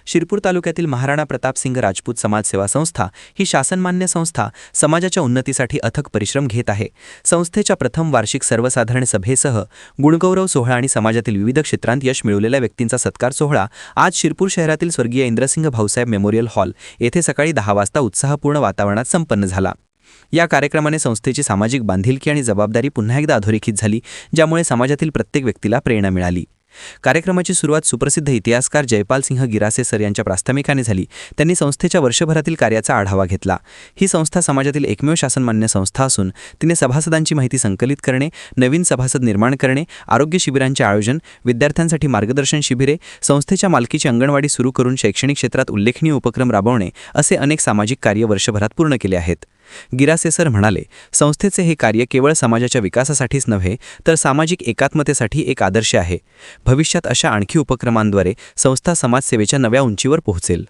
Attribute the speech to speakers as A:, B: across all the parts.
A: शिरपूर तालुक्यातील महाराणा प्रताप सिंग राजपूत समाज सेवा संस्था ही शासनमान्य संस्था समाजाच्या उन्नतीसाठी अथक परिश्रम घेत आहे। संस्थेच्या प्रथम वार्षिक सर्वसाधारण सभेसह गुणगौरव सोहळा आणि समाजातील विविध क्षेत्रांत यश मिळवलेल्या व्यक्तींचा सत्कार सोहळा आज शिरपूर शहरातील स्वर्गीय इंद्रसिंह भाऊसाहेब मेमोरियल हॉल येथे सकाळी 10 वाजता उत्साहपूर्ण वातावरणात संपन्न झाला। या कार्यक्रमाने संस्थेची सामाजिक बांधिलकी आणि जबाबदारी पुन्हा एकदा अधोरेखित झाली, ज्यामुळे समाजातील प्रत्येक व्यक्तीला प्रेरणा मिळाली। कार्यक्रमाची सुरुवात सुप्रसिद्ध इतिहासकार जयपाल सिंह गिरासे सर यांच्या प्रास्ताविकाने झाली। त्यांनी संस्थेच्या वर्षभरातील कार्याचा आढावा घेतला। ही संस्था समाजातील एकमेव शासनमान्य संस्था असून तिने सभासदांची माहिती संकलित करणे, नवीन सभासद निर्माण करणे, आरोग्य शिबिरांचे आयोजन, विद्यार्थ्यांसाठी मार्गदर्शन शिबिरे, संस्थेच्या मालकीची अंगणवाडी सुरू करून शैक्षणिक क्षेत्रात उल्लेखनीय उपक्रम राबवणे असे अनेक सामाजिक कार्य वर्षभरात पूर्ण केले आहेत। गिरासे सर म्हणाले, संस्थेचे हे कार्य केवळ समाजाच्या विकासासाठीच नव्हे तर सामाजिक एकात्मतेसाठी एक आदर्श आहे। भविष्यात अशा आणखी उपक्रमांद्वारे संस्था समाजसेवेच्या नव्या उंचीवर पोहोचेल।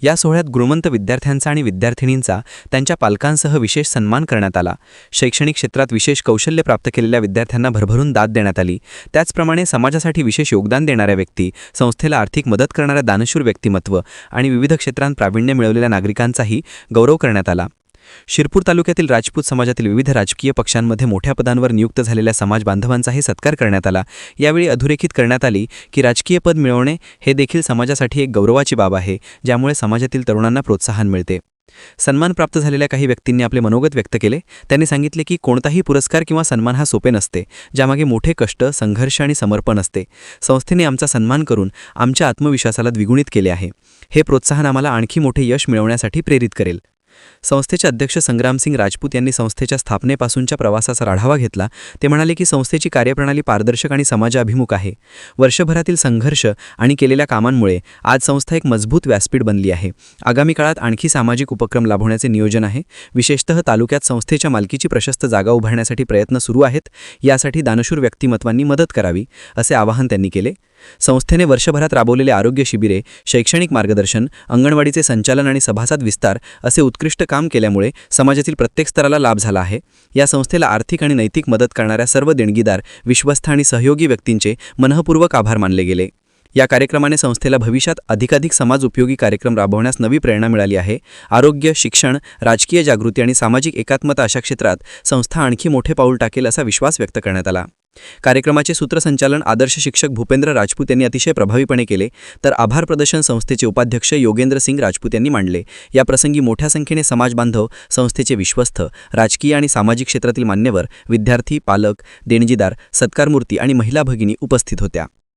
A: या सोहळ्यात गुणवंत विद्यार्थ्यांचा आणि विद्यार्थिनींचा त्यांच्या पालकांसह विशेष सन्मान करण्यात आला। शैक्षणिक क्षेत्रात विशेष कौशल्य प्राप्त केलेल्या विद्यार्थ्यांना भरभरून दाद देण्यात आली। त्याचप्रमाणे समाजासाठी विशेष योगदान देणाऱ्या व्यक्ती, संस्थेला आर्थिक मदत करणाऱ्या दानशूर व्यक्तिमत्व आणि विविध क्षेत्रांत प्रावीण्य मिळवलेल्या नागरिकांचाही गौरव करण्यात आला। शिरपूर तालुक्यातील राजपूत समाजातील विविध राजकीय पक्षांमध्ये मोठ्या पदांवर नियुक्त झालेल्या समाज बांधवांचाही सत्कार करण्यात आला। यावेळी अधोरेखित करण्यात आली की राजकीय पद मिळवणे हे देखील समाजासाठी एक गौरवाची बाब आहे, ज्यामुळे समाजातील तरुणांना प्रोत्साहन मिळते। सन्मान प्राप्त झालेल्या काही व्यक्तींनी आपले मनोगत व्यक्त केले। त्यांनी सांगितले की कोणताही पुरस्कार किंवा सन्मान हा सोपे नसते, ज्यामागे मोठे कष्ट, संघर्ष आणि समर्पण असते। संस्थेने आमचा सन्मान करून आमच्या आत्मविश्वासाला द्विगुणित केले आहे। हे प्रोत्साहन आम्हाला आणखी मोठे यश मिळवण्यासाठी प्रेरित करेल। संस्थेचे अध्यक्ष संग्रामसिंग राजपूत यांनी संस्थेच्या स्थापनेपासूनच्या प्रवासाचा आढावा घेतला। ते म्हणाले की संस्थेची कार्यप्रणाली पारदर्शक आणि समाजाभिमुख आहे। वर्षभरातील संघर्ष आणि केलेल्या कामांमुळे आज संस्था एक मजबूत व्यासपीठ बनली आहे। आगामी काळात आणखी सामाजिक उपक्रम राबवण्याचे नियोजन आहे। विशेषतः तालुक्यात संस्थेच्या मालकीची प्रशस्त जागा उभारण्यासाठी प्रयत्न सुरू आहेत। यासाठी दानशूर व्यक्तिमत्वांनी मदत करावी असे आवाहन त्यांनी केले। संस्थेने वर्षभरात राबवलेले आरोग्य शिबिरे, शैक्षणिक मार्गदर्शन, अंगणवाडीचे संचालन आणि सभासद विस्तार असे उत्कृष्ट काम केल्यामुळे समाजातील प्रत्येक स्तराला लाभ झाला आहे। या संस्थेला आर्थिक आणि नैतिक मदत करणाऱ्या सर्व देणगीदार, विश्वस्त आणि सहयोगी व्यक्तींचे मनःपूर्वक आभार मानले गेले। या कार्यक्रमाने संस्थेला भविष्यात अधिकाधिक समाज उपयोगी कार्यक्रम राबवण्यास नवी प्रेरणा मिळाली आहे। आरोग्य, शिक्षण, राजकीय जागृती आणि सामाजिक एकात्मता अशा क्षेत्रात संस्था आणखी मोठे पाऊल टाकेल असा विश्वास व्यक्त करण्यात आला। कार्यक्रमाचे सूत्रसंचालन आदर्श शिक्षक भूपेंद्र राजपूत यांनी अतिशय प्रभावीपणे केले, तर आभार प्रदर्शन संस्थेचे उपाध्यक्ष योगेंद्र सिंग राजपूत यांनी मांडले। या प्रसंगी मोठ्या संख्येने समाज बांधव, संस्थेचे विश्वस्त, राजकीय आणि सामाजिक क्षेत्रातील मान्यवर, विद्यार्थी, पालक, देणगीदार, सत्कारमूर्ती आणि महिला भगिनी उपस्थित होत्या।